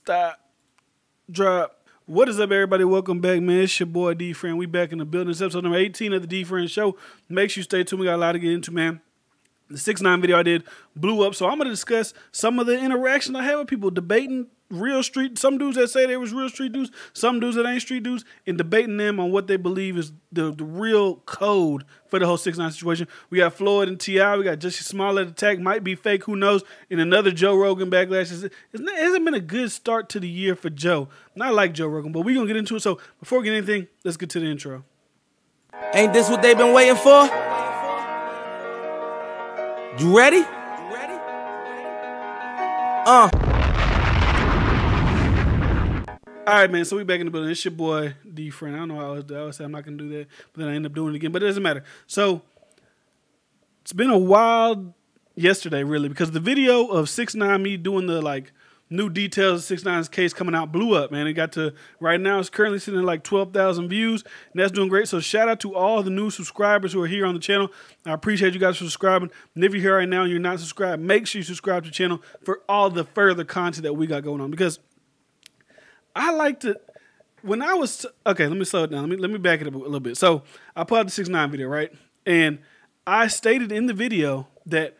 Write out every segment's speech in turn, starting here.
Stop. Drop. What is up, everybody? Welcome back, man. It's your boy, DiFran. We back in the building. It's episode number 18 of the DiFran Show. Make sure you stay tuned. We got a lot to get into, man. The 6ix9ine video I did blew up, so I'm going to discuss some of the interaction I had with people debating real street, some dudes that say they was real street dudes, some dudes that ain't street dudes, and debating them on what they believe is the real code for the whole 6ix9ine situation. We got Floyd and T.I., we got Jussie Smollett attack, might be fake, who knows, and another Joe Rogan backlash. It hasn't been a good start to the year for Joe. Not like Joe Rogan, but we're going to get into it. So before we get anything, let's get to the intro. Ain't this what they've been waiting for? You ready? All right, man, so we back in the building. It's your boy, DiFran. I don't know how I always say I'm not going to do that, but then I end up doing it again. But it doesn't matter. So it's been a wild yesterday, really, because the video of 6ix9ine, me doing the, like, new details of 6ix9ine's case coming out blew up, man. It got to, right now, it's currently sitting at like 12,000 views, and that's doing great. So shout out to all the new subscribers who are here on the channel. I appreciate you guys for subscribing. And if you're here right now and you're not subscribed, make sure you subscribe to the channel for all the further content that we got going on. Because I like to, when I was, okay, let me slow it down. Let me back it up a little bit. So I put out the 6ix9ine video, right? And I stated in the video that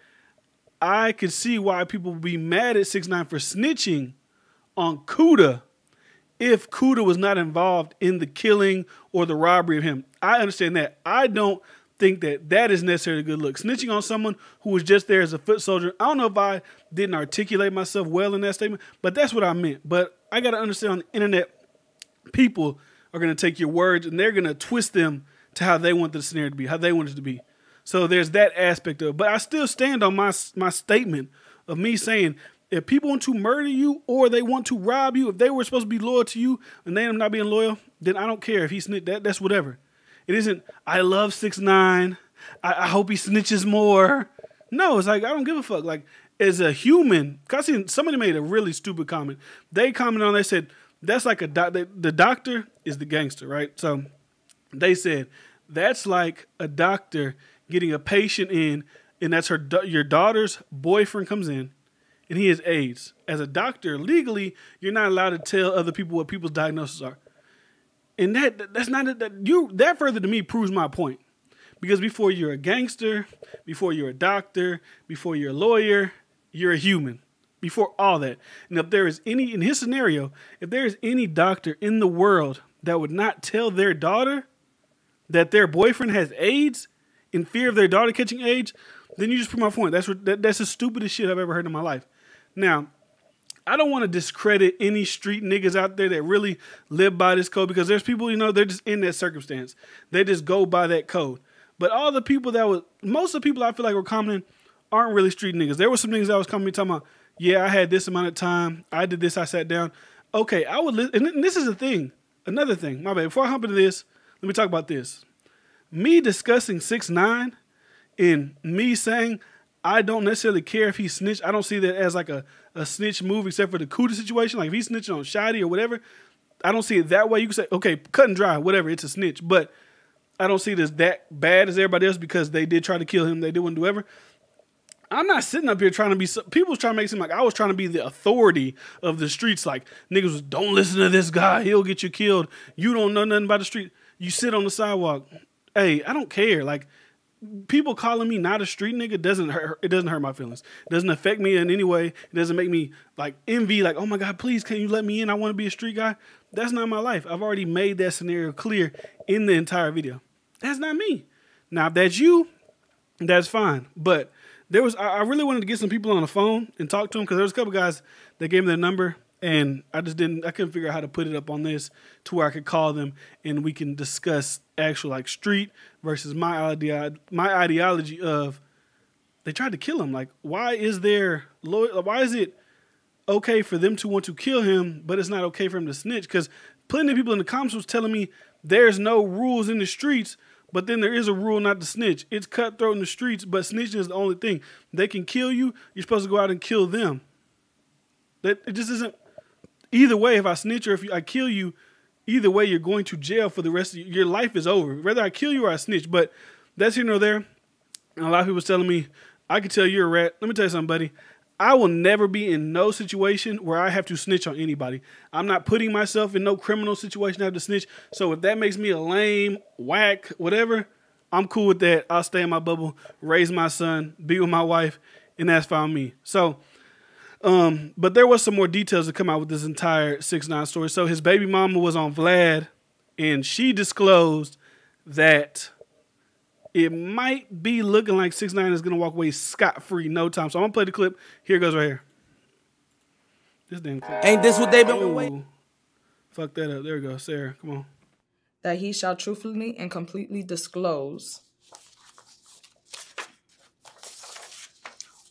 I could see why people would be mad at 6ix9ine for snitching on Cuda if Cuda was not involved in the killing or the robbery of him. I understand that. I don't think that that is necessarily a good look. Snitching on someone who was just there as a foot soldier. I don't know if I didn't articulate myself well in that statement, but that's what I meant. But I got to understand, on the internet, people are going to take your words and they're going to twist them to how they want the scenario to be, how they want it to be. So there's that aspect of it. But I still stand on my statement of me saying, if people want to murder you or they want to rob you, if they were supposed to be loyal to you and they end up not being loyal, then I don't care if he snitched. That's whatever. It isn't, I love 6ix9ine. I hope he snitches more. No, it's like, I don't give a fuck. Like, as a human, because I seen somebody made a really stupid comment. They commented on, they said, that's like the doctor is the gangster, right? So they said, that's like a doctor getting a patient in, and that's your daughter's boyfriend comes in, and he has AIDS. As a doctor, legally, you're not allowed to tell other people what people's diagnoses are. And that further to me proves my point. Because before you're a gangster, before you're a doctor, before you're a lawyer, you're a human. Before all that. And if there is any, in his scenario, if there is any doctor in the world that would not tell their daughter that their boyfriend has AIDS in fear of their daughter catching AIDS, then you just prove my point. That's the stupidest shit I've ever heard in my life. Now, I don't want to discredit any street niggas out there that really live by this code, because there's people, you know, they're just in that circumstance. They just go by that code. But all the people most of the people I feel like were commenting aren't really street niggas. There were some niggas that was coming talking about, yeah, I had this amount of time. I did this. I sat down. Okay, I would listen. And this is a thing. Another thing. My bad. Before I hop into this, let me talk about this. Me discussing 6ix9ine and me saying I don't necessarily care if he snitched. I don't see that as like a snitch move, except for the Cuda situation. Like if he's snitching on Shotty or whatever, I don't see it that way. You can say, okay, cut and dry, whatever, it's a snitch. But I don't see it as that bad as everybody else because they did try to kill him. They did want to do whatever. I'm not sitting up here trying to be, people was trying to make it seem like I was trying to be the authority of the streets. Like niggas was, don't listen to this guy. He'll get you killed. You don't know nothing about the street. You sit on the sidewalk. Hey, I don't care. Like, people calling me not a street nigga doesn't hurt my feelings. It doesn't affect me in any way. It doesn't make me like envy, like, oh my God, please, can you let me in? I want to be a street guy. That's not my life. I've already made that scenario clear in the entire video. That's not me. Now, if that's you, that's fine. But I really wanted to get some people on the phone and talk to them, because there was a couple guys that gave me their number. And I couldn't figure out how to put it up on this to where I could call them and we can discuss actual like street versus my ideology of they tried to kill him. Like, why is it okay for them to want to kill him, but it's not okay for him to snitch? Because plenty of people in the comments was telling me there's no rules in the streets, but then there is a rule not to snitch. It's cutthroat in the streets, but snitching is the only thing. They can kill you. You're supposed to go out and kill them. That it just isn't. Either way, if I snitch or if I kill you, either way, you're going to jail for the rest of your life is over. Whether I kill you or I snitch, but that's here nor there. And a lot of people was telling me, I could tell you're a rat. Let me tell you something, buddy. I will never be in no situation where I have to snitch on anybody. I'm not putting myself in no criminal situation to have to snitch. So if that makes me a lame, whack, whatever, I'm cool with that. I'll stay in my bubble, raise my son, be with my wife, and that's fine with me. So, but there was some more details to come out with this entire 6ix9ine story. So his baby mama was on Vlad, and she disclosed that it might be looking like 6ix9ine is going to walk away scot-free no time. So I'm going to play the clip. Here it goes right here. This damn clip. Ain't this what they've been waiting? Fuck that up. There we go. Sarah, come on. That he shall truthfully and completely disclose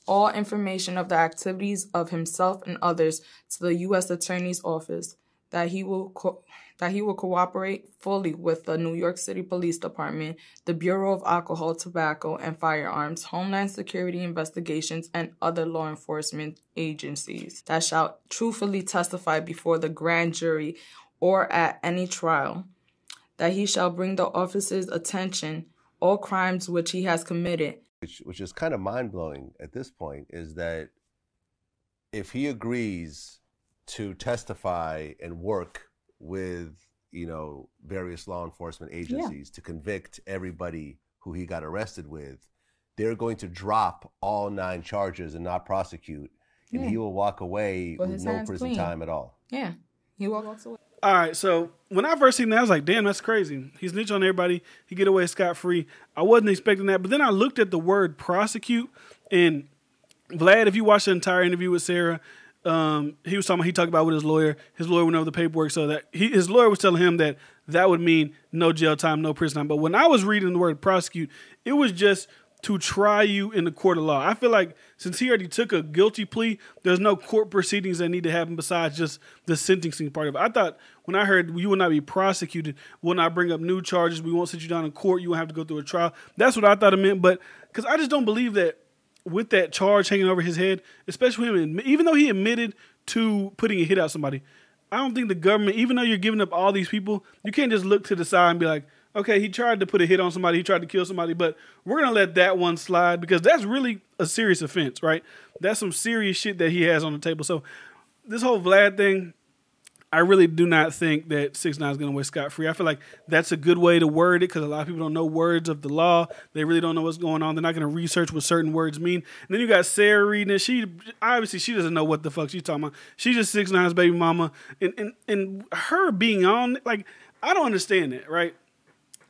all information of the activities of himself and others to the U.S. Attorney's Office, that he will cooperate fully with the New York City Police Department, the Bureau of Alcohol, Tobacco, and Firearms, Homeland Security Investigations, and other law enforcement agencies, that shall truthfully testify before the grand jury or at any trial, that he shall bring the office's attention all crimes which he has committed. Which is kind of mind-blowing at this point, is that if he agrees to testify and work with, various law enforcement agencies to convict everybody who he got arrested with, they're going to drop all 9 charges and not prosecute, and he will walk away with no prison time at all. Yeah, he walks away. All right, so when I first seen that, I was like, damn, that's crazy. He's snitching on everybody. He get away scot-free. I wasn't expecting that. But then I looked at the word prosecute. And Vlad, if you watched the entire interview with Sarah, he talked about with his lawyer. His lawyer went over the paperwork so that his lawyer was telling him that would mean no jail time, no prison time. But when I was reading the word prosecute, it was just to try you in the court of law. I feel like since he already took a guilty plea, there's no court proceedings that need to happen besides just the sentencing part of it. I thought when I heard you will not be prosecuted, will not bring up new charges, we won't sit you down in court, you won't have to go through a trial. That's what I thought it meant. But because I just don't believe that with that charge hanging over his head, especially him, even though he admitted to putting a hit out somebody, I don't think the government, even though you're giving up all these people, you can't just look to the side and be like, okay, he tried to put a hit on somebody, he tried to kill somebody, but we're going to let that one slide because that's really a serious offense, right? That's some serious shit that he has on the table. So this whole Vlad thing, I really do not think that 6ix9ine is going to away scot-free. I feel like that's a good way to word it because a lot of people don't know words of the law. They really don't know what's going on. They're not going to research what certain words mean. And then you got Sarah reading it. She doesn't know what the fuck she's talking about. She's just 6ix9ine's baby mama. And her being on, like, I don't understand that, right?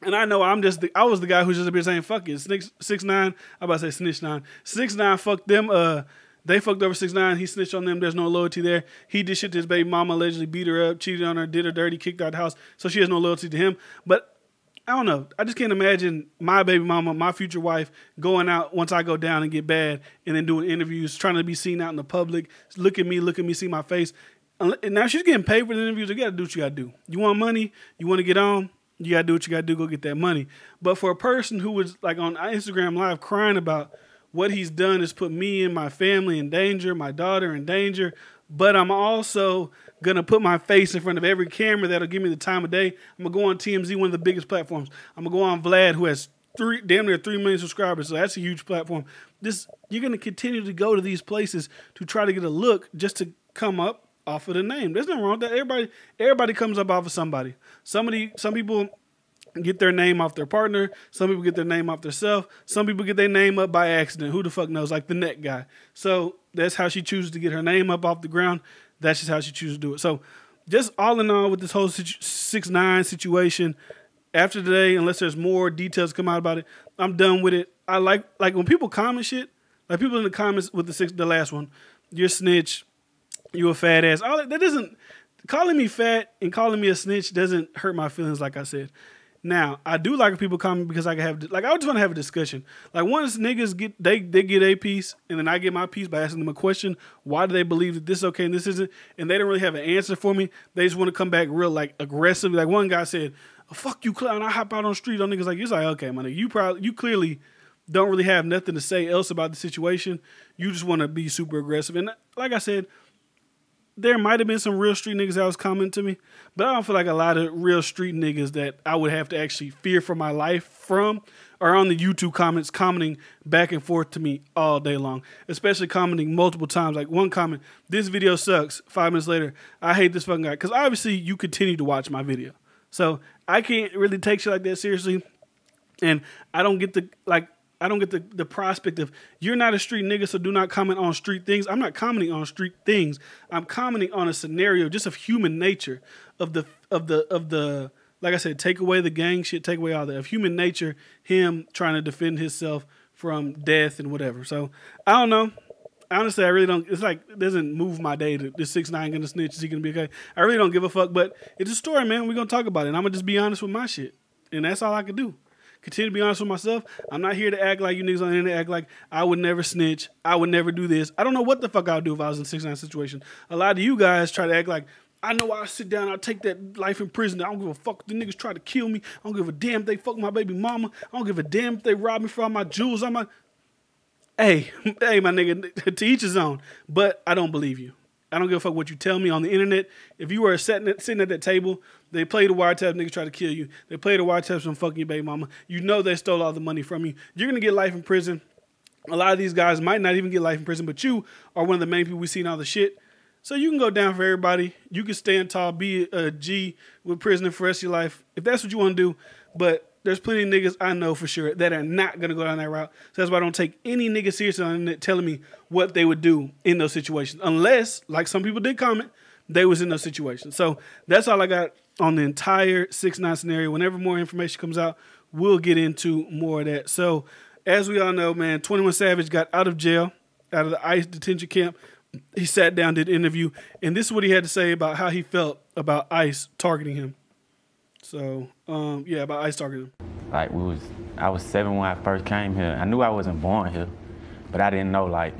And I know I was the guy who's just up here saying, fuck it. 6ix9ine, I'm about to say Snitch9. 6ix9ine, fuck them. They fucked over 6ix9ine. He snitched on them. There's no loyalty there. He did shit to his baby mama, allegedly beat her up, cheated on her, did her dirty, kicked her out of the house. So she has no loyalty to him. But I don't know. I just can't imagine my baby mama, my future wife, going out once I go down and get bad and then doing interviews, trying to be seen out in the public. Look at me, see my face. And now she's getting paid for the interviews. You got to do what you got to do. You want money? You want to get on? You got to do what you got to do. Go get that money. But for a person who was like on Instagram Live crying about what he's done is put me and my family in danger, my daughter in danger, but I'm also going to put my face in front of every camera that'll give me the time of day. I'm going to go on TMZ, one of the biggest platforms. I'm going to go on Vlad, who has damn near 3 million subscribers, so that's a huge platform. You're going to continue to go to these places to try to get a look just to come up off of the name. There's nothing wrong with that. Everybody comes up off of somebody. Some people get their name off their partner. Some people get their name off themselves. Some people get their name up by accident. Who the fuck knows? Like the net guy. So that's how she chooses to get her name up off the ground. That's just how she chooses to do it. So just all in all with this whole 6ix9ine situation, after today, unless there's more details come out about it, I'm done with it. I like when people comment shit, like people in the comments with the last one, you're a snitch, you a fat ass. All that doesn't, calling me fat and calling me a snitch doesn't hurt my feelings, like I said. Now, I do like when people comment because I just want to have a discussion. Like once niggas get a piece and then I get my piece by asking them a question, why do they believe that this is okay and this isn't? And they don't really have an answer for me. They just want to come back real like aggressive. Like one guy said, oh, fuck you, clown. I hop out on the street on niggas like, it's like, okay, my nigga, you clearly don't really have nothing to say else about the situation. You just want to be super aggressive. And like I said, there might have been some real street niggas that was commenting to me, but I don't feel like a lot of real street niggas that I would have to actually fear for my life from are on the YouTube comments commenting back and forth to me all day long, especially commenting multiple times. Like one comment, this video sucks. 5 minutes later, I hate this fucking guy. Because obviously you continue to watch my video. So I can't really take shit like that seriously. And I don't get the prospect of you're not a street nigga, so do not comment on street things. I'm not commenting on street things. I'm commenting on a scenario just of human nature, of the like I said, take away the gang shit, take away all that, of human nature, him trying to defend himself from death and whatever. So I don't know. Honestly, I really don't. It's like it doesn't move my day. Is 6ix9ine gonna snitch? Is he gonna be okay? I really don't give a fuck. But it's a story, man. We're gonna talk about it. And I'm gonna just be honest with my shit, and that's all I can do. Continue to be honest with myself. I'm not here to act like you niggas on the internet act like I would never snitch. I would never do this. I don't know what the fuck I would do if I was in 6ix9ine situation. A lot of you guys try to act like I know I'll sit down, I'll take that life in prison. I don't give a fuck if the niggas try to kill me. I don't give a damn if they fuck my baby mama. I don't give a damn if they rob me for all my jewels. Hey, my nigga, to each his own. But I don't believe you. I don't give a fuck what you tell me on the internet. If you were sitting at that table, they played the wiretap, niggas try to kill you. They played the wiretap from fucking your baby mama. You know they stole all the money from you. You're going to get life in prison. A lot of these guys might not even get life in prison, but you are one of the main people we see in all the shit. So you can go down for everybody. You can stand tall, be a G with prisoner for the rest of your life, if that's what you want to do. But there's plenty of niggas I know for sure that are not going to go down that route. So that's why I don't take any nigga seriously on the internet telling me what they would do in those situations. Unless, like some people did comment, they was in those situations. So that's all I got on the entire 6ix9ine scenario. Whenever more information comes out, we'll get into more of that. So as we all know, man, 21 Savage got out of jail, out of the ICE detention camp. He sat down, did an interview, and this is what he had to say about how he felt about ICE targeting him. So, yeah, about ICE targeting him. Like I was 7 when I first came here. I knew I wasn't born here, but I didn't know like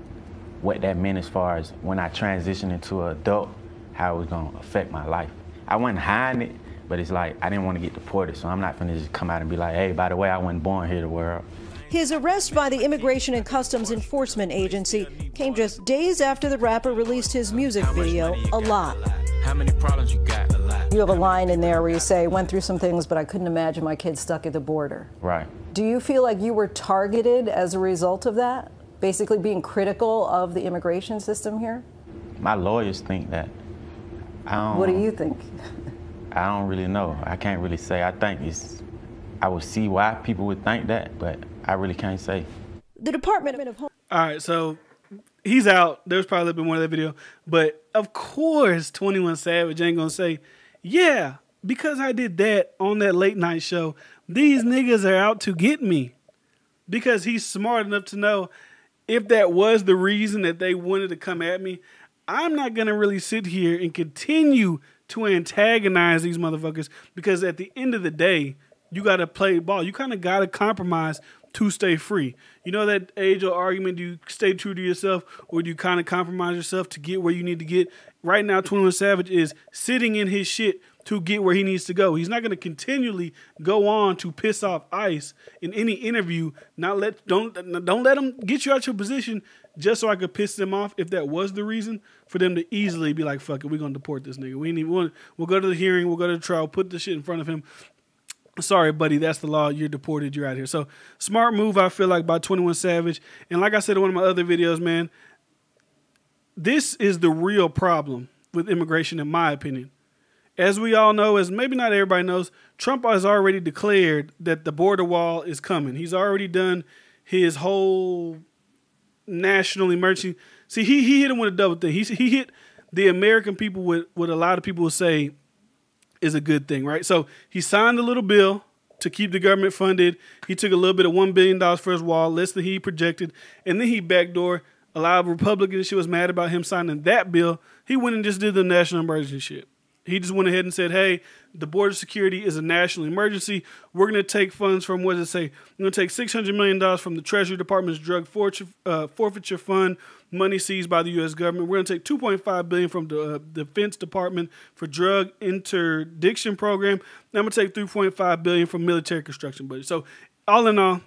what that meant as far as when I transitioned into an adult, how it was gonna affect my life. I wasn't hiding it, but it's like I didn't want to get deported, so I'm not gonna just come out and be like, hey, by the way, I wasn't born here to world. His arrest by the Immigration and Customs Enforcement Agency came just days after the rapper released his music video, A Lot. How many problems you got? A lot. You have a line in there where you say, went through some things, but I couldn't imagine my kids stuck at the border. Right. Do you feel like you were targeted as a result of that? Basically being critical of the immigration system here? My lawyers think that. What do you think? I don't really know. I can't really say. I would see why people would think that, but I really can't say. The Department of Home... All right, so he's out. There's probably been more of that video. But, of course, 21 Savage ain't going to say, yeah, because I did that on that late night show, these niggas are out to get me. Because he's smart enough to know if that was the reason that they wanted to come at me, I'm not going to really sit here and continue to antagonize these motherfuckers, because at the end of the day, you got to play ball. You kind of got to compromise to stay free. You know that age-old argument, do you stay true to yourself or do you kind of compromise yourself to get where you need to get? Right now, 21 Savage is sitting in his shit to get where he needs to go. He's not going to continually go on to piss off ICE in any interview. Don't let him get you out your position just so I could piss them off, if that was the reason, for them to easily be like, fuck it, we're going to deport this nigga. We'll go to the hearing, we'll go to the trial, put the shit in front of him. Sorry, buddy, that's the law. You're deported. You're out here. So, smart move, I feel like, by 21 Savage. And like I said in one of my other videos, man, this is the real problem with immigration, in my opinion. As we all know, as maybe not everybody knows, Trump has already declared that the border wall is coming. He's already done his whole national emergency. See, he hit him with a double thing. He hit the American people with what a lot of people will say is a good thing, right? So he signed a little bill to keep the government funded. He took a little bit of $1 billion for his wall, less than he projected. And then he backdoored. A lot of Republicans shit was mad about him signing that bill. He went and just did the national emergency shit. He just went ahead and said, hey, the border security is a national emergency. We're going to take funds from, what does it say? We're going to take $600 million from the Treasury Department's drug forfeiture fund, money seized by the U.S. government. We're going to take $2.5 billion from the Defense Department for drug interdiction program. And I'm going to take $3.5 billion from military construction budget. So all in all,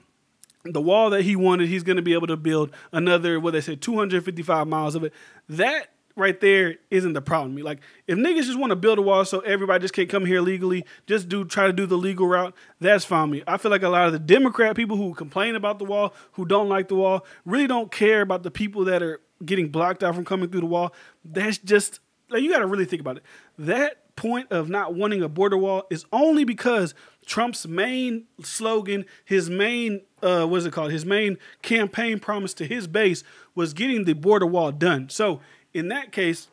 the wall that he wanted, he's going to be able to build another, what they said, 255 miles of it. That right there isn't the problem. Like, if niggas just want to build a wall so everybody just can't come here legally, just try to do the legal route, that's fine with me. I feel like a lot of the Democrat people who complain about the wall, who don't like the wall, really don't care about the people that are getting blocked out from coming through the wall. That's just, like, you got to really think about it. That point of not wanting a border wall is only because Trump's main slogan, his main, his main campaign promise to his base was getting the border wall done. So in that case,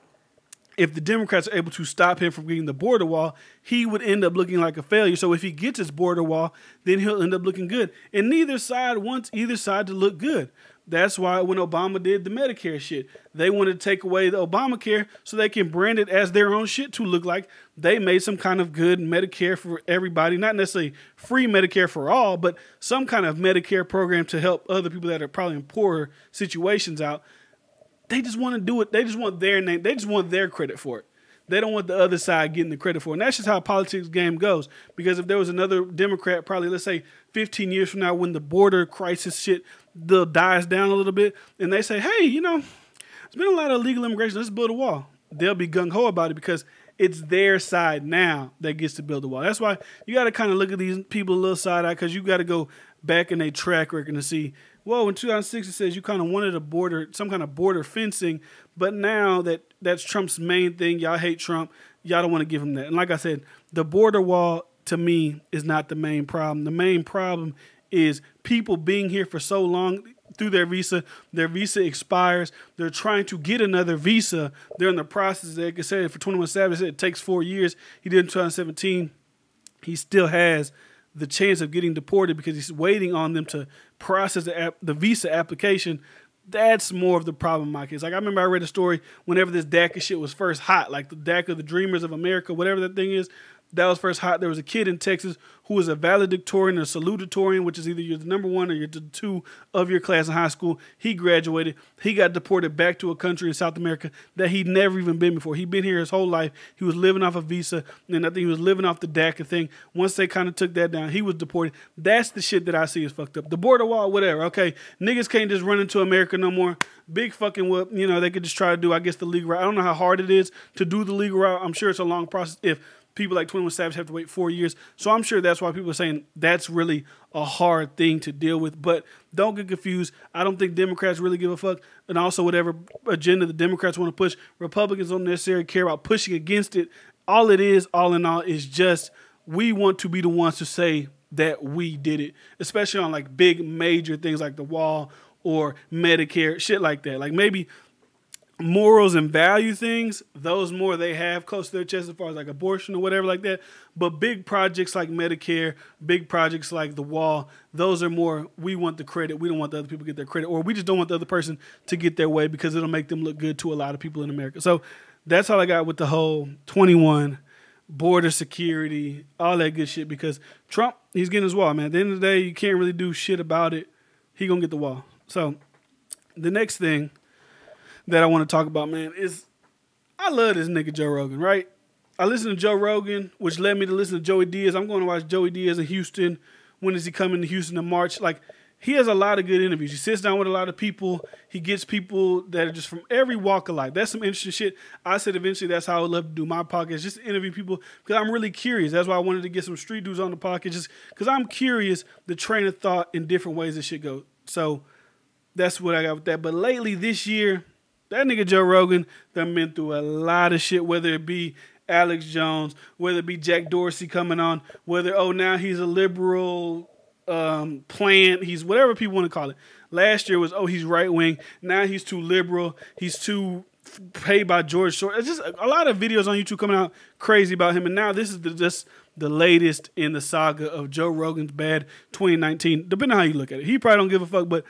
if the Democrats are able to stop him from getting the border wall, he would end up looking like a failure. So if he gets his border wall, then he'll end up looking good. And neither side wants either side to look good. That's why when Obama did the Medicare shit, they wanted to take away the Obamacare so they can brand it as their own shit to look like they made some kind of good Medicare for everybody. Not necessarily free Medicare for all, but some kind of Medicare program to help other people that are probably in poorer situations out. They just want to do it. They just want their name. They just want their credit for it. They don't want the other side getting the credit for it. And that's just how politics game goes. Because if there was another Democrat, probably, let's say, 15 years from now, when the border crisis shit dies down a little bit, and they say, hey, you know, there's been a lot of illegal immigration. Let's build a wall. They'll be gung-ho about it because it's their side now that gets to build the wall. That's why you got to kind of look at these people a little side-eye, because you got to go back in their track record to see, well, in 2006 it says you kind of wanted a border, some kind of border fencing, but now that's Trump's main thing. Y'all hate Trump. Y'all don't want to give him that. And like I said, the border wall, to me, is not the main problem. The main problem is people being here for so long through their visa expires. They're trying to get another visa. They're in the process. Like I said, for 21 Savage, it takes 4 years. He did in 2017. He still has the chance of getting deported because he's waiting on them to process the visa application. That's more of the problem, Mike. It's like, I remember I read a story whenever this DACA shit was first hot, like the DACA, the Dreamers of America, whatever that thing is. That was first hot. There was a kid in Texas who was a valedictorian or salutatorian, which is either you're the number one or you're the two of your class in high school. He graduated. He got deported back to a country in South America that he'd never even been before. He'd been here his whole life. He was living off a visa, and I think he was living off the DACA thing. Once they kind of took that down, he was deported. That's the shit that I see is fucked up. The border wall, whatever. Okay, niggas can't just run into America no more. Big fucking whoop. You know, they could just try to do, I guess, the legal route. I don't know how hard it is to do the legal route. I'm sure it's a long process if people like 21 Savage have to wait 4 years. So I'm sure that's why people are saying that's really a hard thing to deal with. But don't get confused. I don't think Democrats really give a fuck. And also whatever agenda the Democrats want to push, Republicans don't necessarily care about pushing against it. All it is, all in all, is just we want to be the ones to say that we did it, especially on like big major things like the wall or Medicare, shit like that. Like maybe morals and value things, those more they have close to their chest as far as like abortion or whatever like that. But big projects like Medicare, big projects like the wall, those are more, we want the credit. We don't want the other people to get their credit, or we just don't want the other person to get their way because it'll make them look good to a lot of people in America. So that's all I got with the whole 21 border security, all that good shit, because Trump, he's getting his wall, man. At the end of the day, you can't really do shit about it. He gonna get the wall. So the next thing that I want to talk about, man, is I love this nigga Joe Rogan, right? I listen to Joe Rogan, which led me to listen to Joey Diaz. I'm going to watch Joey Diaz in Houston. When is he coming to Houston in March? Like, he has a lot of good interviews. He sits down with a lot of people. He gets people that are just from every walk of life. That's some interesting shit. I said eventually that's how I would love to do my podcast, just to interview people, because I'm really curious. That's why I wanted to get some street dudes on the podcast, just because I'm curious the train of thought in different ways this shit goes. So that's what I got with that. But lately this year, that nigga Joe Rogan done been through a lot of shit, whether it be Alex Jones, whether it be Jack Dorsey coming on, whether, now he's a liberal plant, he's whatever people want to call it. Last year was, he's right wing. Now he's too liberal. He's too paid by George Soros. It's just a lot of videos on YouTube coming out crazy about him. And now this is just the latest in the saga of Joe Rogan's bad 2019, depending on how you look at it. He probably don't give a fuck, but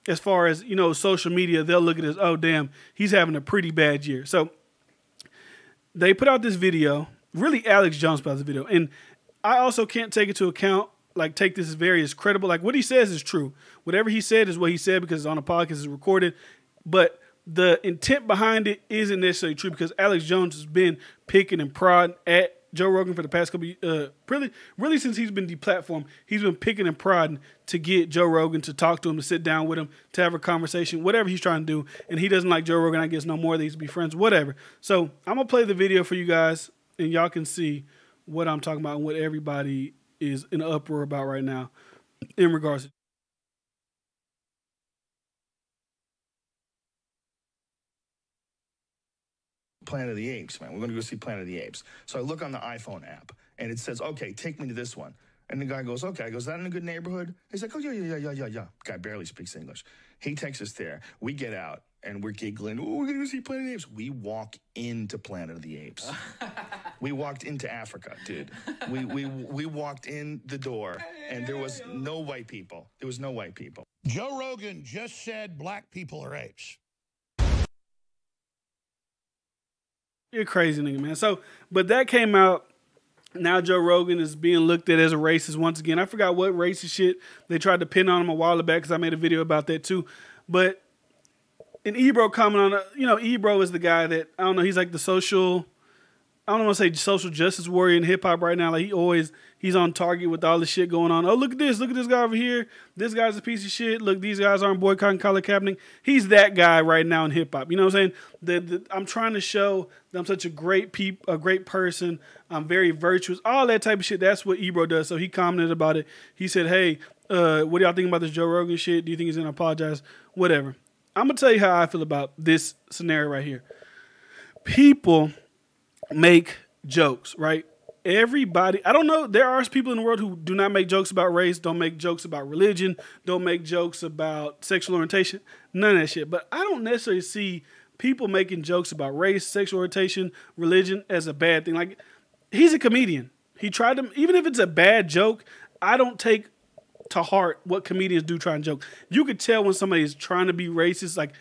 as far as, social media, they'll look at it as, oh, damn, he's having a pretty bad year. So they put out this video. Really, Alex Jones put out this video. And I also can't take it to account, take this as credible. Like, what he says is true. Whatever he said is what he said because it's on a podcast, it's recorded. But the intent behind it isn't necessarily true because Alex Jones has been picking and prodding at Joe Rogan for the past couple really since he's been deplatformed, he's been picking and prodding to get Joe Rogan to talk to him, to sit down with him, to have a conversation, whatever he's trying to do. And he doesn't like Joe Rogan, I guess no more. They used to be friends, whatever. So I'm going to play the video for you guys, and y'all can see what I'm talking about and what everybody is in an uproar about right now in regards to Planet of the Apes, man. We're going to go see Planet of the Apes. So I look on the iPhone app, and it says, okay, take me to this one. And the guy goes, okay. I go, is that in a good neighborhood? He's like, oh, yeah. Guy barely speaks English. He takes us there. We get out, and we're giggling. Oh, we're going to go see Planet of the Apes. We walk into Planet of the Apes. We walked into Africa, dude. We walked in the door, and there was no white people. There was no white people. Joe Rogan just said black people are apes. You're crazy, nigga, man. So, but that came out. Now Joe Rogan is being looked at as a racist once again. I forgot what racist shit they tried to pin on him a while back because I made a video about that too. But an Ebro comment on, Ebro is the guy that, I don't know, he's like the social, I don't want to say social justice warrior in hip hop right now. Like he's on target with all the shit going on. Oh, look at this guy over here. This guy's a piece of shit. Look, these guys aren't boycotting Colin Kaepernick. He's that guy right now in hip hop. You know what I'm saying? I'm trying to show that I'm such a great person. I'm very virtuous. All that type of shit. That's what Ebro does. So he commented about it. He said, hey, what do y'all think about this Joe Rogan shit? Do you think he's going to apologize? Whatever. I'm going to tell you how I feel about this scenario right here. People make jokes, right? Everybody, I don't know, there are people in the world who do not make jokes about race, don't make jokes about religion, don't make jokes about sexual orientation, none of that shit. But I don't necessarily see people making jokes about race, sexual orientation, religion as a bad thing. Like, he's a comedian. He tried to, even if it's a bad joke, I don't take to heart what comedians do try and joke. You could tell when somebody is trying to be racist, like,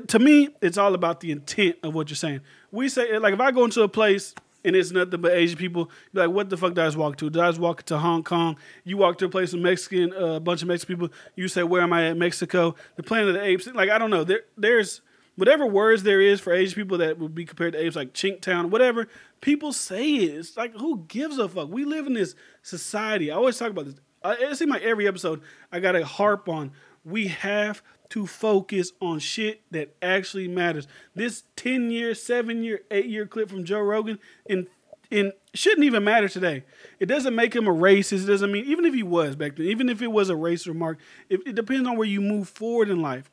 to me, it's all about the intent of what you're saying. We say, like, if I go into a place and it's nothing but Asian people, you're like, what the fuck did I just walk to? Did I just walk to Hong Kong? You walk to a place with a bunch of Mexican people. You say, where am I at? Mexico. The Planet of the Apes. Like, I don't know. There's whatever words there is for Asian people that would be compared to apes, like Chinktown, whatever. People say it. It's like, who gives a fuck? We live in this society. I always talk about this. It seems like every episode I got to harp on. We have to focus on shit that actually matters. This 10-year, 7-year, 8-year clip from Joe Rogan shouldn't even matter today. It doesn't make him a racist. It doesn't mean, even if he was back then, even if it was a racist remark, it depends on where you move forward in life.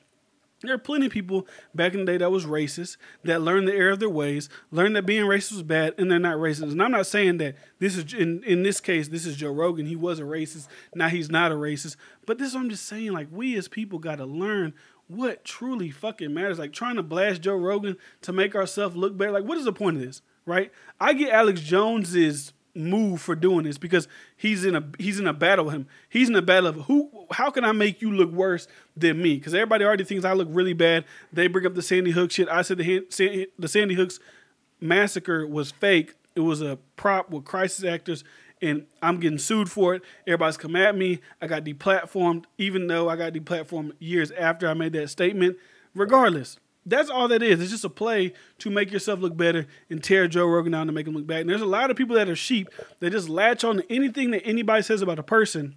There are plenty of people back in the day that was racist, that learned the error of their ways, learned that being racist was bad, and they're not racist. And I'm not saying that this is, in this case, this is Joe Rogan. He was a racist. Now he's not a racist. But this is what I'm just saying. Like, we as people got to learn what truly fucking matters. Like, trying to blast Joe Rogan to make ourselves look better. Like, what is the point of this, right? I get Alex Jones's move for doing this because he's in a battle with him. He's in a battle of how can I make you look worse than me? Because everybody already thinks I look really bad. They bring up the Sandy Hook shit. I said the Sandy Hook's massacre was fake. It was a prop with crisis actors, and I'm getting sued for it. Everybody's come at me. I got deplatformed, even though I got deplatformed years after I made that statement. Regardless, that's all that is. It's just a play to make yourself look better and tear Joe Rogan down to make him look bad. And there's a lot of people that are sheep that just latch on to anything that anybody says about a person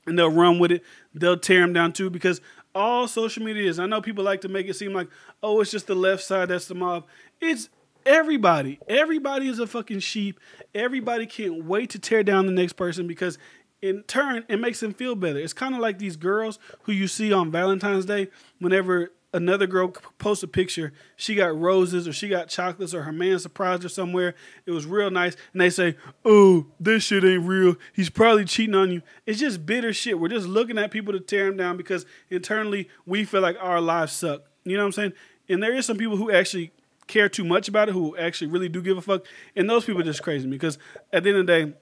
and they'll run with it. They'll tear him down too, because all social media is, I know people like to make it seem like, oh, it's just the left side, that's the mob. It's everybody. Everybody is a fucking sheep. Everybody can't wait to tear down the next person because in turn, it makes them feel better. It's kind of like these girls who you see on Valentine's Day whenever another girl posts a picture, she got roses or she got chocolates or her man surprised her somewhere. It was real nice. And they say, oh, this shit ain't real. He's probably cheating on you. It's just bitter shit. We're just looking at people to tear them down because internally we feel like our lives suck. You know what I'm saying? And there is some people who actually care too much about it, who actually really do give a fuck. And those people are just crazy because at the end of the day,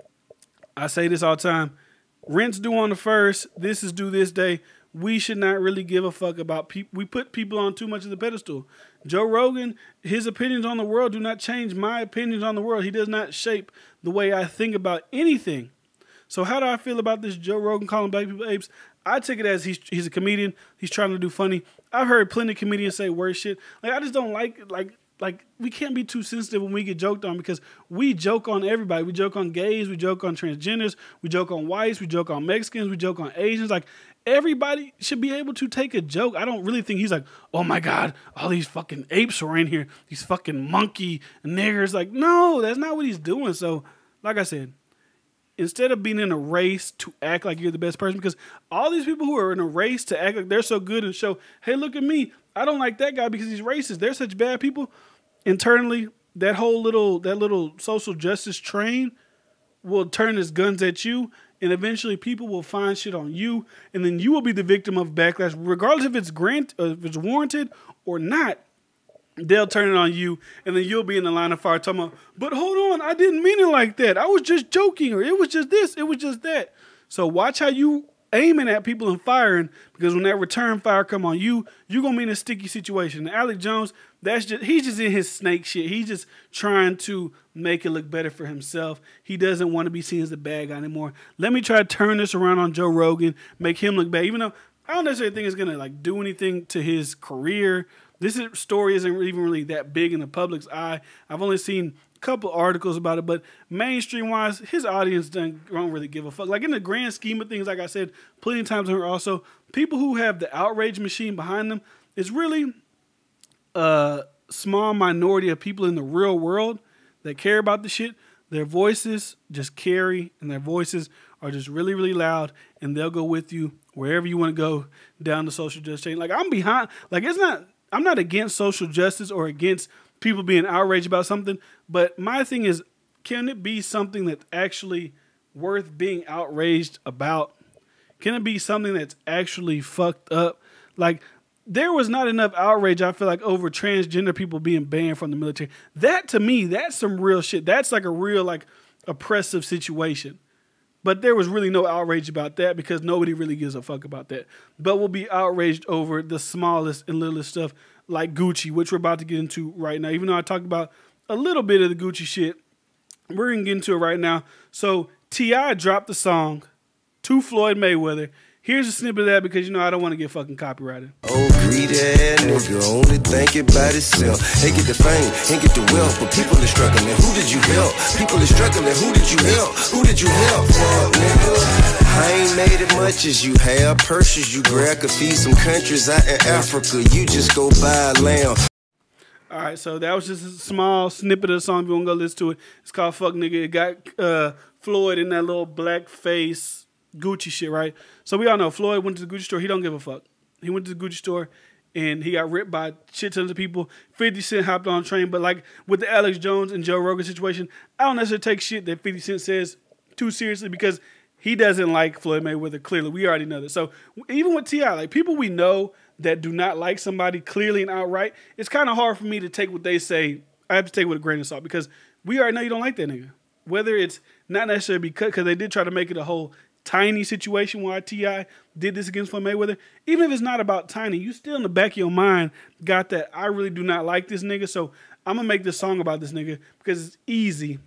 I say this all the time, rent's due on the 1st. This is due this day. We should not really give a fuck about people. We put people on too much of the pedestal. Joe Rogan, his opinions on the world do not change my opinions on the world. He does not shape the way I think about anything. So how do I feel about this Joe Rogan calling black people apes? I take it as he's a comedian. He's trying to do funny. I've heard plenty of comedians say worse shit. Like, I just don't like like, we can't be too sensitive when we get joked on, because we joke on everybody. We joke on gays, we joke on transgenders, we joke on whites, we joke on Mexicans, we joke on Asians. Like, everybody should be able to take a joke. I don't really think he's like, oh my God, all these fucking apes are in here, these fucking monkey niggers. Like, no, that's not what he's doing. So, like I said, instead of being in a race to act like you're the best person, because all these people who are in a race to act like they're so good and show, hey, look at me, I don't like that guy because he's racist, they're such bad people. Internally, that little social justice train will turn its guns at you, and eventually people will find shit on you, and then you will be the victim of backlash, regardless if it's warranted or not. They'll turn it on you, and then you'll be in the line of fire talking about, but hold on, I didn't mean it like that. I was just joking, or it was just this, it was just that. So watch how you aiming at people and firing, because when that return fire come on you, you're going to be in a sticky situation. And Alex Jones, he's just in his snake shit. He's just trying to make it look better for himself. He doesn't want to be seen as the bad guy anymore. Let me try to turn this around on Joe Rogan, make him look bad, even though I don't necessarily think it's going to like do anything to his career. This story isn't even really that big in the public's eye. I've only seen a couple articles about it, but mainstream-wise, his audience don't really give a fuck. Like, in the grand scheme of things, like I said plenty of times here also, people who have the outrage machine behind them is really a small minority of people in the real world that care about the shit. Their voices just carry, and their voices are just really, really loud, and they'll go with you wherever you want to go down the social justice chain. Like, I'm behind, like, I'm not against social justice or against people being outraged about something, but my thing is, can it be something that's actually worth being outraged about? Can it be something that's actually fucked up? Like, there was not enough outrage, I feel like, over transgender people being banned from the military. That, to me, that's some real shit. That's like a real, like, oppressive situation. But there was really no outrage about that, because nobody really gives a fuck about that. But we'll be outraged over the smallest and littlest stuff like Gucci, which we're about to get into right now. Even though I talked about a little bit of the Gucci shit, we're going to get into it right now. So T.I. dropped the song to Floyd Mayweather. Here's a snippet of that, because, you know, I don't want to get fucking copyrighted. Oh, greedy ass nigga, only thinking about itself. They get the fame, ain't get the wealth, but people are struggling. Who did you help? People are struggling. Who did you help? Who did you help? Fuck, nigga. I ain't made it much as you have. Purses you grab could feed some countries out in Africa. You just go buy a lamb. All right, so that was just a small snippet of the song. If you want to go listen to it, it's called Fuck Nigga. It got Floyd in that little black face Gucci shit, right? So we all know Floyd went to the Gucci store. He don't give a fuck. He went to the Gucci store and he got ripped by shit tons of people. 50 Cent hopped on a train, but like with the Alex Jones and Joe Rogan situation, I don't necessarily take shit that 50 Cent says too seriously, because he doesn't like Floyd Mayweather, clearly. We already know that. So even with T.I., like, people we know that do not like somebody clearly and outright, it's kind of hard for me to take what they say. I have to take it with a grain of salt, because we already know you don't like that nigga. Whether it's not necessarily because they did try to make it a whole Tiny situation why T.I. did this against Floyd Mayweather. Even if it's not about Tiny, you still in the back of your mind got that I really do not like this nigga, so I'm going to make this song about this nigga because it's easy.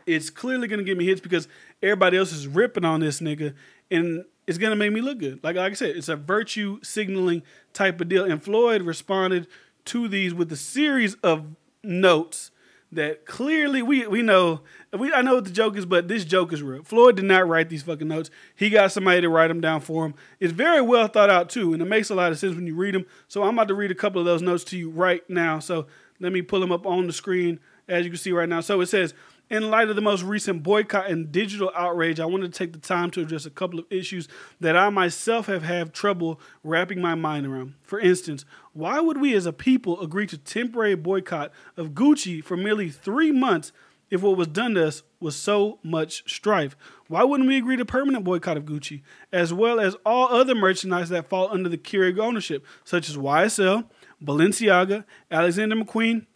It's clearly going to give me hits because everybody else is ripping on this nigga, and it's going to make me look good. Like I said, it's a virtue signaling type of deal, and Floyd responded to these with a series of notes that clearly we know. I know what the joke is, but this joke is real. Floyd did not write these fucking notes. He got somebody to write them down for him. It's very well thought out too, and it makes a lot of sense when you read them. So I'm about to read a couple of those notes to you right now. So let me pull them up on the screen as you can see right now. So it says, in light of the most recent boycott and digital outrage, I wanted to take the time to address a couple of issues that I myself have had trouble wrapping my mind around. For instance, why would we as a people agree to temporary boycott of Gucci for merely 3 months if what was done to us was so much strife? Why wouldn't we agree to permanent boycott of Gucci, as well as all other merchandise that fall under the Keurig ownership, such as YSL, Balenciaga, Alexander McQueen,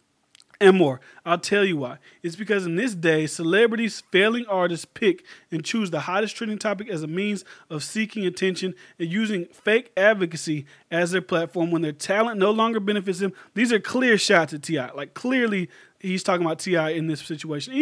and more? I'll tell you why. It's because in this day, celebrities, failing artists pick and choose the hottest trending topic as a means of seeking attention and using fake advocacy as their platform when their talent no longer benefits them. These are clear shots at T.I. Like, clearly, he's talking about T.I. in this situation.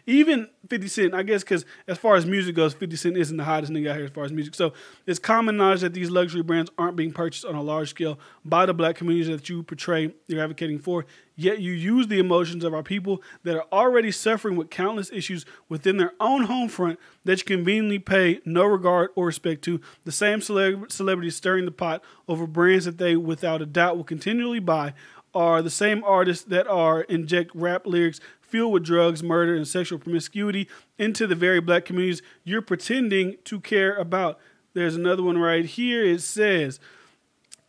Even 50 Cent, I guess, because as far as music goes, 50 Cent isn't the hottest nigga out here as far as music. So it's common knowledge that these luxury brands aren't being purchased on a large scale by the black communities that you portray you're advocating for. Yet you use the emotions of our people that are already suffering with countless issues within their own home front that you conveniently pay no regard or respect to. The same celebrities stirring the pot over brands that they, without a doubt, will continually buy are the same artists that are inject rap lyrics filled with drugs, murder, and sexual promiscuity into the very black communities you're pretending to care about. There's another one right here. It says,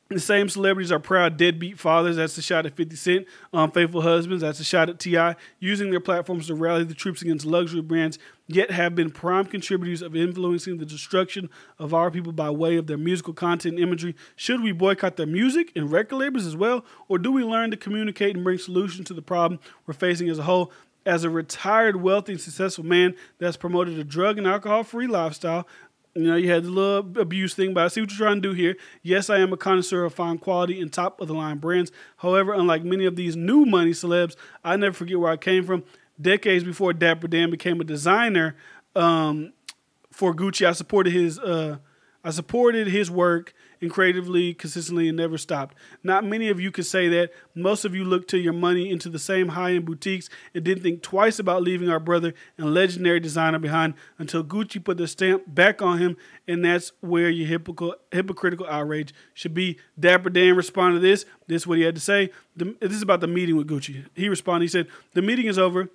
the same celebrities are proud deadbeat fathers. That's a shot at 50 Cent. Unfaithful husbands. That's a shot at T.I. Using their platforms to rally the troops against luxury brands, yet have been prime contributors of influencing the destruction of our people by way of their musical content and imagery. Should we boycott their music and record labels as well? Or do we learn to communicate and bring solutions to the problem we're facing as a whole? As a retired, wealthy, and successful man that's promoted a drug and alcohol-free lifestyle, you know, you had the little abuse thing, but I see what you're trying to do here. Yes, I am a connoisseur of fine quality and top-of-the-line brands. However, unlike many of these new money celebs, I never forget where I came from. Decades before Dapper Dan became a designer for Gucci, I supported his work and creatively, consistently, and never stopped. Not many of you could say that. Most of you looked to your money into the same high-end boutiques and didn't think twice about leaving our brother and legendary designer behind until Gucci put the stamp back on him, and that's where your hypocritical outrage should be. Dapper Dan responded to this. This is what he had to say. This is about the meeting with Gucci. He responded. He said, "The meeting is over.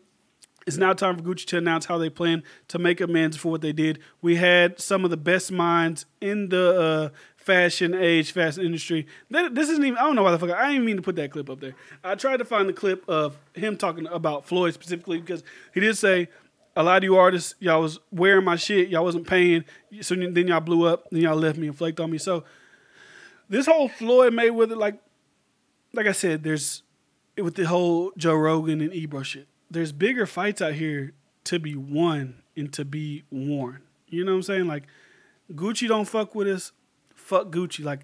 It's now time for Gucci to announce how they plan to make amends for what they did. We had some of the best minds in the fashion industry." This isn't even, I don't know why the fuck, I didn't even mean to put that clip up there. I tried to find the clip of him talking about Floyd specifically because he did say, a lot of you artists, y'all was wearing my shit, y'all wasn't paying, so then y'all blew up, then y'all left me and flaked on me. So this whole Floyd Mayweather, like I said, there's, with the whole Joe Rogan and Ebro shit, there's bigger fights out here to be won and to be worn. You know what I'm saying? Like, Gucci don't fuck with us. Fuck Gucci. Like,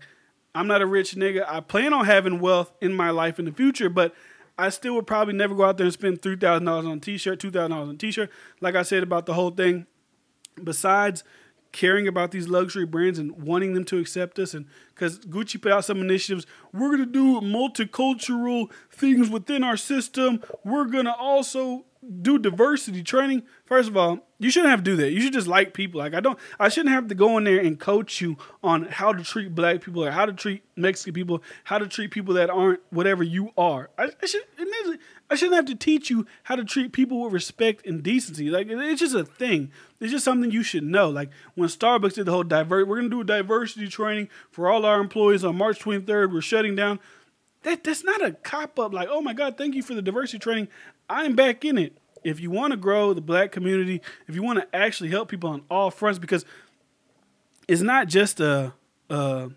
I'm not a rich nigga. I plan on having wealth in my life in the future, but I still would probably never go out there and spend $3,000 on a t-shirt, $2,000 on a t-shirt. Like I said about the whole thing, besides caring about these luxury brands and wanting them to accept us, and because Gucci put out some initiatives, we're going to do multicultural things within our system. We're going to also do diversity training. First of all, you shouldn't have to do that. You should just like people. Like, I shouldn't have to go in there and coach you on how to treat black people or how to treat Mexican people, how to treat people that aren't whatever you are. I shouldn't have to teach you how to treat people with respect and decency. Like, it's just a thing. It's just something you should know. Like, when Starbucks did the whole we're going to do a diversity training for all our employees on March 23rd, we're shutting down. That's not a cop-up like, oh my God, thank you for the diversity training. I'm back in it. If you want to grow the black community, if you want to actually help people on all fronts, because it's not just it's an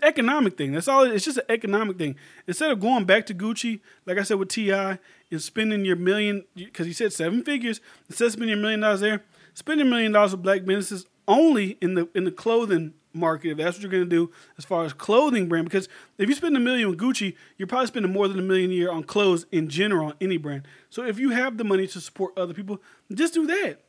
economic thing. That's all. It's just an economic thing. Instead of going back to Gucci, like I said with T.I., and spending your million, because he said 7 figures, instead of spending $1 million there, spend $1 million with black businesses only in the clothing market, if that's what you're going to do as far as clothing brand. Because if you spend $1 million with Gucci, you're probably spending more than $1 million a year on clothes in general on any brand. So if you have the money to support other people, just do that.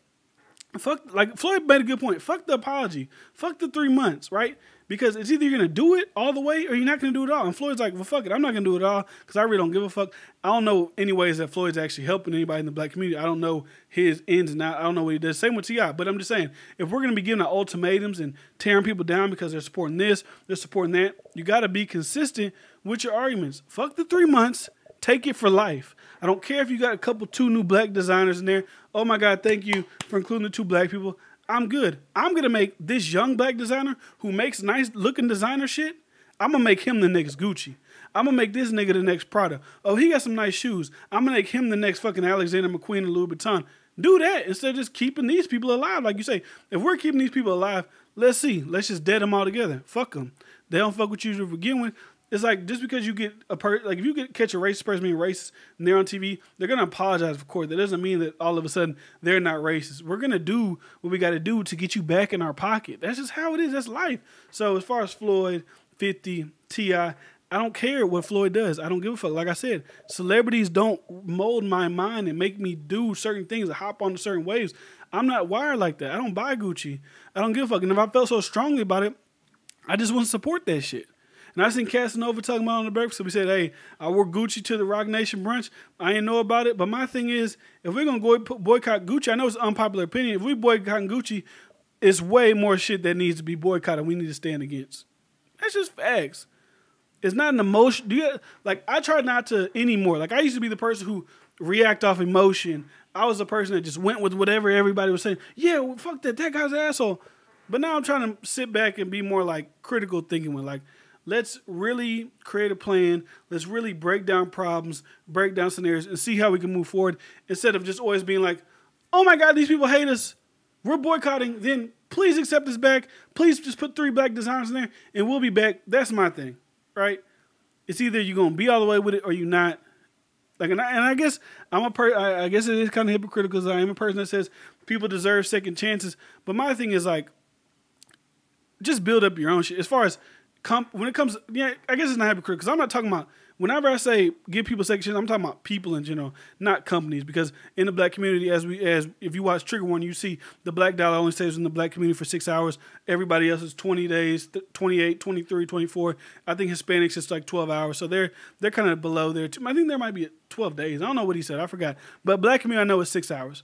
Fuck, like Floyd made a good point. Fuck the apology. Fuck the 3 months, right? Because it's either you're going to do it all the way or you're not going to do it all. And Floyd's like, well, fuck it. I'm not going to do it all because I really don't give a fuck. I don't know any ways that Floyd's actually helping anybody in the black community. I don't know his ins and outs. I don't know what he does. Same with T.I. But I'm just saying, if we're going to be giving out ultimatums and tearing people down because they're supporting this, they're supporting that, you got to be consistent with your arguments. Fuck the 3 months. Take it for life. I don't care if you got two new black designers in there. Oh my God, thank you for including the 2 black people. I'm good. I'm going to make this young black designer who makes nice looking designer shit, I'm going to make him the next Gucci. I'm going to make this nigga the next Prada. Oh, he got some nice shoes. I'm going to make him the next fucking Alexander McQueen and Louis Vuitton. Do that instead of just keeping these people alive. Like you say, if we're keeping these people alive, let's see. Let's just dead them all together. Fuck them. They don't fuck with you to begin with. It's like, just because you get if you catch a racist person being racist and they're on TV, they're going to apologize, of course. That doesn't mean that all of a sudden they're not racist. We're going to do what we got to do to get you back in our pocket. That's just how it is. That's life. So as far as Floyd, 50, T.I. I don't care what Floyd does. I don't give a fuck. Like I said, celebrities don't mold my mind and make me do certain things, hop onto certain waves. I'm not wired like that. I don't buy Gucci. I don't give a fuck. And if I felt so strongly about it, I just wouldn't support that shit. And I seen Casanova talking about on the breakfast. So we said, hey, I wore Gucci to the Rock Nation brunch. I didn't know about it. But my thing is, if we're going to boycott Gucci, I know it's an unpopular opinion. If we boycott Gucci, it's way more shit that needs to be boycotted. We need to stand against. That's just facts. It's not an emotion. I try not to anymore. Like, I used to be the person who react off emotion. I was the person that just went with whatever everybody was saying. Yeah, well, fuck that. That guy's an asshole. But now I'm trying to sit back and be more like critical thinking with like, let's really create a plan. Let's really break down problems, break down scenarios, and see how we can move forward instead of just always being like, oh my God, these people hate us. We're boycotting. Then please accept us back. Please just put 3 black designers in there and we'll be back. That's my thing, right? It's either you're going to be all the way with it or you're not. Like, and I guess I guess it is kind of hypocritical because I am a person that says people deserve second chances. But my thing is like, just build up your own shit. As far as when it comes, yeah, I guess it's not hypocritical because I'm not talking about, whenever I say give people second chances, I'm talking about people in general, not companies. Because in the black community, as if you watch Trigger Warning, you see the black dollar only stays in the black community for 6 hours. Everybody else is 20 days, 28, 23, 24. I think Hispanics is like 12 hours. So they're kind of below there too. I think there might be 12 days. I don't know what he said. I forgot. But black community, I know it's 6 hours.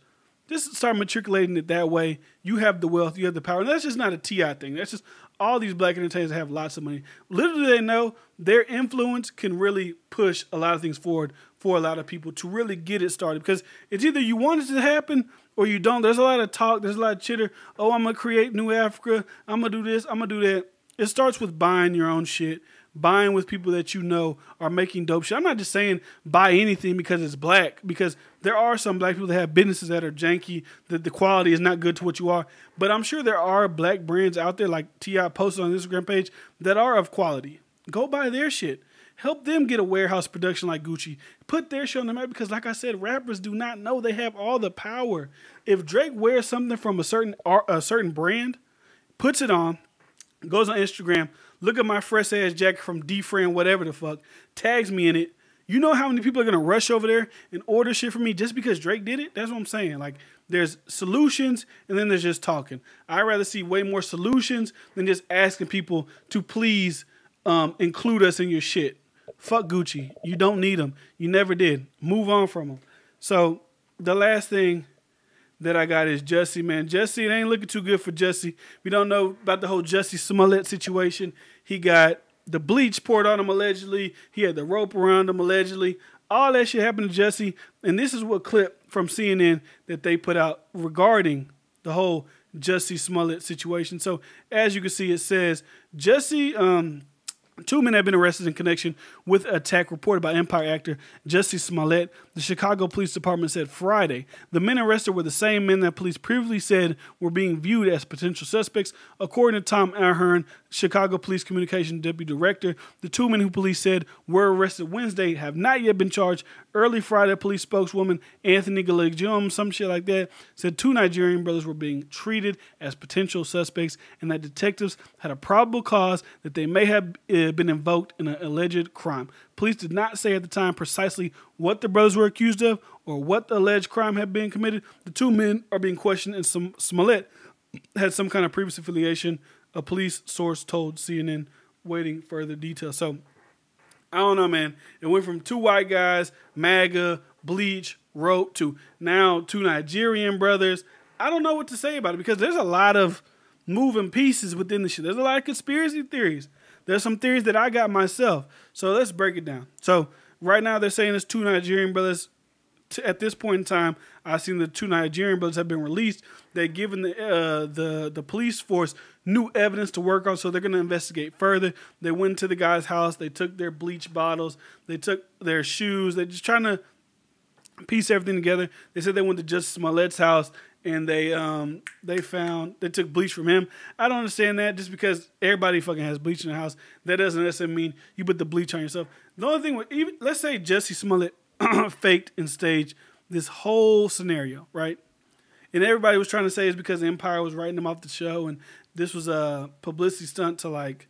Just start matriculating it that way. You have the wealth, you have the power. And that's just not a T.I. thing. That's just all these black entertainers have lots of money. Little do they know their influence can really push a lot of things forward for a lot of people to really get it started. Because it's either you want it to happen or you don't. There's a lot of talk. There's a lot of chitter. Oh, I'm going to create New Africa. I'm going to do this. I'm going to do that. It starts with buying your own shit. Buying with people that you know are making dope shit. I'm not just saying buy anything because it's black, because there are some black people that have businesses that are janky, that the quality is not good to what you are. But I'm sure there are black brands out there like T.I. posted on his Instagram page that are of quality. Go buy their shit. Help them get a warehouse production like Gucci. Put their shit on the map because, like I said, rappers do not know they have all the power. If Drake wears something from a certain brand, puts it on, goes on Instagram, look at my fresh ass jacket from DiFran, whatever the fuck, tags me in it. You know how many people are going to rush over there and order shit from me just because Drake did it? That's what I'm saying. Like, there's solutions and then there's just talking. I'd rather see way more solutions than just asking people to please include us in your shit. Fuck Gucci. You don't need them. You never did. Move on from them. So the last thing that I got is Jussie, man. Jussie, it ain't looking too good for Jussie. We don't know about the whole Jussie Smollett situation. He got the bleach poured on him allegedly. He had the rope around him allegedly. All that shit happened to Jussie. And this is what clip from CNN that they put out regarding the whole Jussie Smollett situation. So as you can see, it says Jussie, 2 men have been arrested in connection with an attack reported by Empire actor Jussie Smollett. The Chicago Police Department said Friday. The men arrested were the same men that police previously said were being viewed as potential suspects. According to Tom Ahern, Chicago Police Communication Deputy Director, the 2 men who police said were arrested Wednesday have not yet been charged. Early Friday, police spokeswoman Anthony Galegium, some shit like that, said 2 Nigerian brothers were being treated as potential suspects and that detectives had a probable cause that they may have been invoked in an alleged crime. Police did not say at the time precisely what the brothers were accused of or what the alleged crime had been committed. The 2 men are being questioned and Smollett had some kind of previous affiliation, a police source told CNN, waiting further details. So, I don't know, man. It went from 2 white guys, MAGA, bleach, rope, to now 2 Nigerian brothers. I don't know what to say about it because there's a lot of moving pieces within the shit. There's a lot of conspiracy theories. There's some theories that I got myself. So let's break it down. So right now they're saying it's 2 Nigerian brothers. At this point in time, I've seen the 2 Nigerian brothers have been released. They're given the police force new evidence to work on, so they're going to investigate further. They went to the guy's house. They took their bleach bottles. They took their shoes. They're just trying to piece everything together. They said they went to Jussie Smollett's house and they took bleach from him. I don't understand that. Just because everybody fucking has bleach in the house, that doesn't necessarily mean you put the bleach on yourself. The only thing, even let's say Jussie Smollett faked and staged this whole scenario, right? And everybody was trying to say it's because Empire was writing him off the show and this was a publicity stunt to like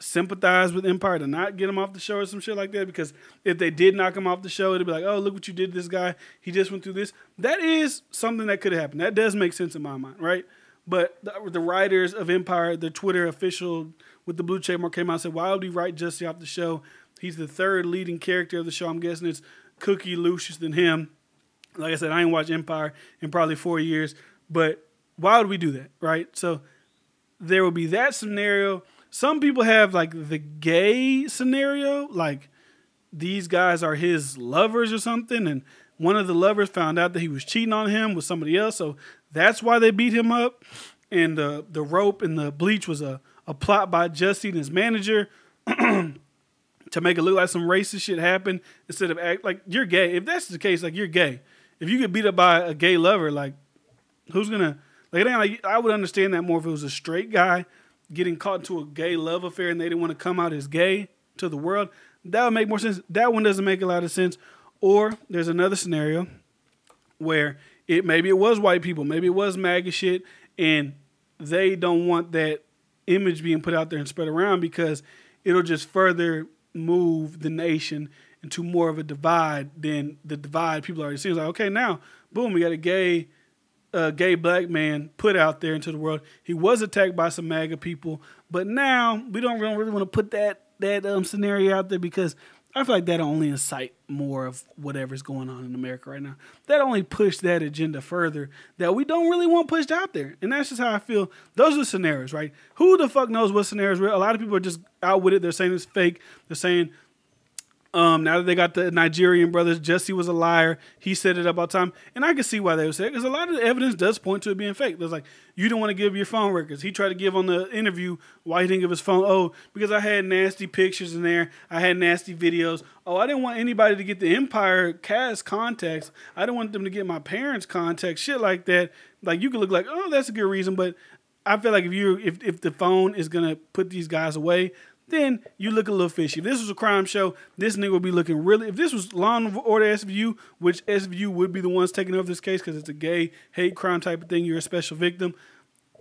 sympathize with Empire to not get him off the show or some shit like that, because if they did knock him off the show, it'd be like, oh, look what you did to this guy. He just went through this. That is something that could happen. That does make sense in my mind, right? But the writers of Empire, the Twitter official with the blue check mark came out and said, why would we write Jesse off the show? He's the third leading character of the show. I'm guessing it's Cookie Lucius than him. Like I said, I ain't watched Empire in probably 4 years, but why would we do that, right? So there will be that scenario. Some people have like the gay scenario, like these guys are his lovers or something, and one of the lovers found out that he was cheating on him with somebody else, so that's why they beat him up. And the rope and the bleach was a plot by Jussie and his manager to make it look like some racist shit happened instead of act like you're gay. If that's the case, like you're gay. If you get beat up by a gay lover, like who's gonna like? It ain't like I would understand that more if it was a straight guy getting caught into a gay love affair and they didn't want to come out as gay to the world. That would make more sense. That one doesn't make a lot of sense. Or there's another scenario where maybe it was white people, maybe it was MAGA shit, and they don't want that image being put out there and spread around because it'll just further move the nation into more of a divide than the divide people already see. It's like, okay, now, boom, we got a gay black man put out there into the world. He was attacked by some MAGA people, but now we don't really want to put that scenario out there because I feel like that'll only incite more of whatever's going on in America right now. That only pushed that agenda further that we don't really want pushed out there. And that's just how I feel. Those are the scenarios, right? Who the fuck knows what scenario is real? A lot of people are just out with it. They're saying it's fake. They're saying now that they got the Nigerian brothers, Jesse was a liar. He set it up all the time. And I can see why they would say it because a lot of the evidence does point to it being fake. There's like, you didn't want to give your phone records. He tried to give on the interview why he didn't give his phone. Oh, because I had nasty pictures in there. I had nasty videos. Oh, I didn't want anybody to get the Empire cast contacts. I didn't want them to get my parents' contacts, shit like that. Like, you could look like, oh, that's a good reason. But I feel like if the phone is going to put these guys away, then you look a little fishy. If this was a crime show, this nigga would be looking really... If this was Law and Order SVU, which SVU would be the ones taking over this case because it's a gay hate crime type of thing, you're a special victim,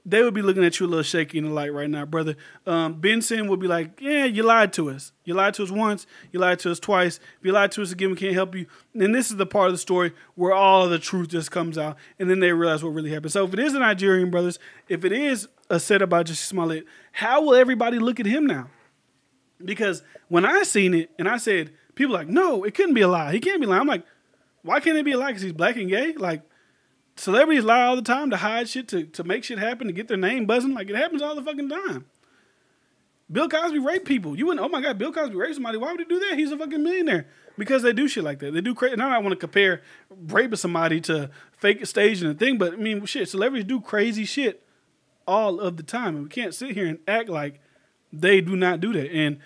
they would be looking at you a little shaky in the light right now, brother. Benson would be like, yeah, you lied to us. You lied to us once. You lied to us twice. If you lied to us again, we can't help you. And this is the part of the story where all of the truth just comes out, and then they realize what really happened. So if it is the Nigerian brothers, if it is a setup by Jussie Smollett, how will everybody look at him now? Because when I seen it and I said, people are like, no, it couldn't be a lie. He can't be lying. I'm like, why can't it be a lie? Because he's black and gay? Like, celebrities lie all the time to hide shit, to make shit happen, to get their name buzzing. Like, it happens all the fucking time. Bill Cosby raped people. You wouldn't, oh my God, Bill Cosby raped somebody. Why would he do that? He's a fucking millionaire. Because they do shit like that. They do crazy. Now I want to compare raping somebody to fake staging a thing, but I mean, shit, celebrities do crazy shit all of the time. And we can't sit here and act like they do not do that. And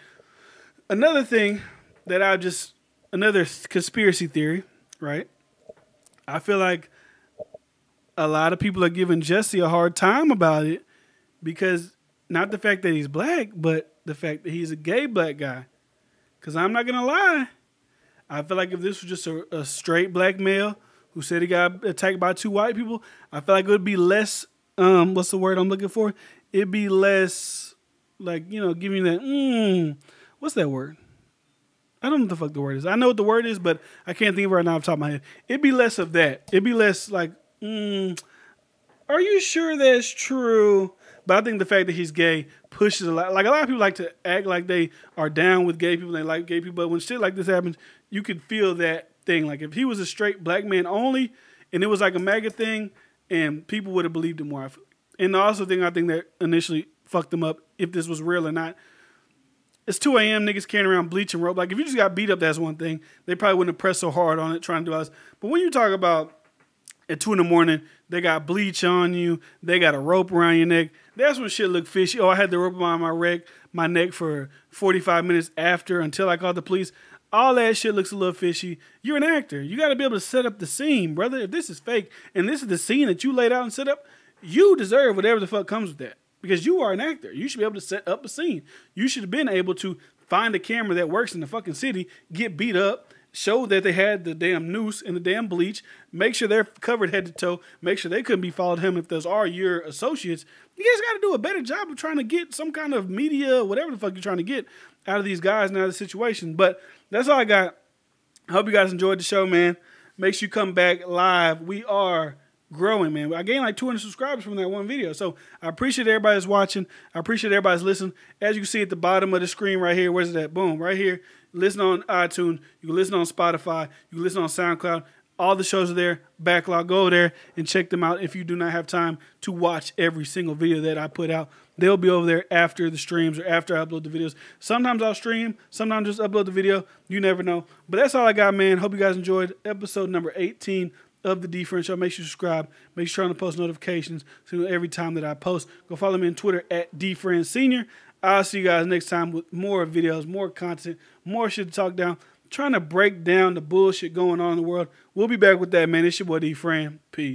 another thing that another conspiracy theory, right? I feel like a lot of people are giving Jesse a hard time about it because not the fact that he's black, but the fact that he's a gay black guy. Because I'm not going to lie. I feel like if this was just a straight black male who said he got attacked by two white people, I feel like it would be less, what's the word I'm looking for? It'd be less... like, you know, giving you that, what's that word? I don't know what the fuck the word is. I know what the word is, but I can't think of it right now off the top of my head. It'd be less of that. It'd be less like, are you sure that's true? But I think the fact that he's gay pushes a lot. Like, a lot of people like to act like they are down with gay people, they like gay people, but when shit like this happens, you could feel that thing. Like, if he was a straight black man only, and it was like a MAGA thing, and people would have believed it more. And the also thing I think that initially fucked them up, if this was real or not. It's 2 a.m. niggas carrying around bleach and rope. Like, if you just got beat up, that's one thing. They probably wouldn't have pressed so hard on it trying to do all this. But when you talk about at 2 in the morning, they got bleach on you, they got a rope around your neck, that's when shit look fishy. Oh, I had the rope around my neck for 45 minutes after until I called the police. All that shit looks a little fishy. You're an actor. You got to be able to set up the scene, brother. If this is fake and this is the scene that you laid out and set up, you deserve whatever the fuck comes with that. Because you are an actor. You should be able to set up a scene. You should have been able to find a camera that works in the fucking city, get beat up, showed that they had the damn noose and the damn bleach. Make sure they're covered head to toe. Make sure they couldn't be followed him if those are your associates. You guys got to do a better job of trying to get some kind of media, whatever the fuck you're trying to get out of these guys and out of the situation. But that's all I got. I hope you guys enjoyed the show, man. Make sure you come back live. We are growing, man. I gained like 200 subscribers from that one video. So I appreciate everybody that's watching. I appreciate everybody's listening. As you can see at the bottom of the screen right here, where's that? Boom, right here. Listen on iTunes. You can listen on Spotify. You can listen on SoundCloud. All the shows are there. Backlog. Go over there and check them out if you do not have time to watch every single video that I put out. They'll be over there after the streams or after I upload the videos. Sometimes I'll stream. Sometimes just upload the video. You never know. But that's all I got, man. Hope you guys enjoyed episode number 18 of the DiFran Show. Make sure you subscribe. Make sure you turn on the post notifications so you know every time that I post. Go follow me on Twitter at DiFran Senior. I'll see you guys next time with more videos, more content, more shit to talk down. Trying to break down the bullshit going on in the world. We'll be back with that, man. It's your boy DiFran. Peace.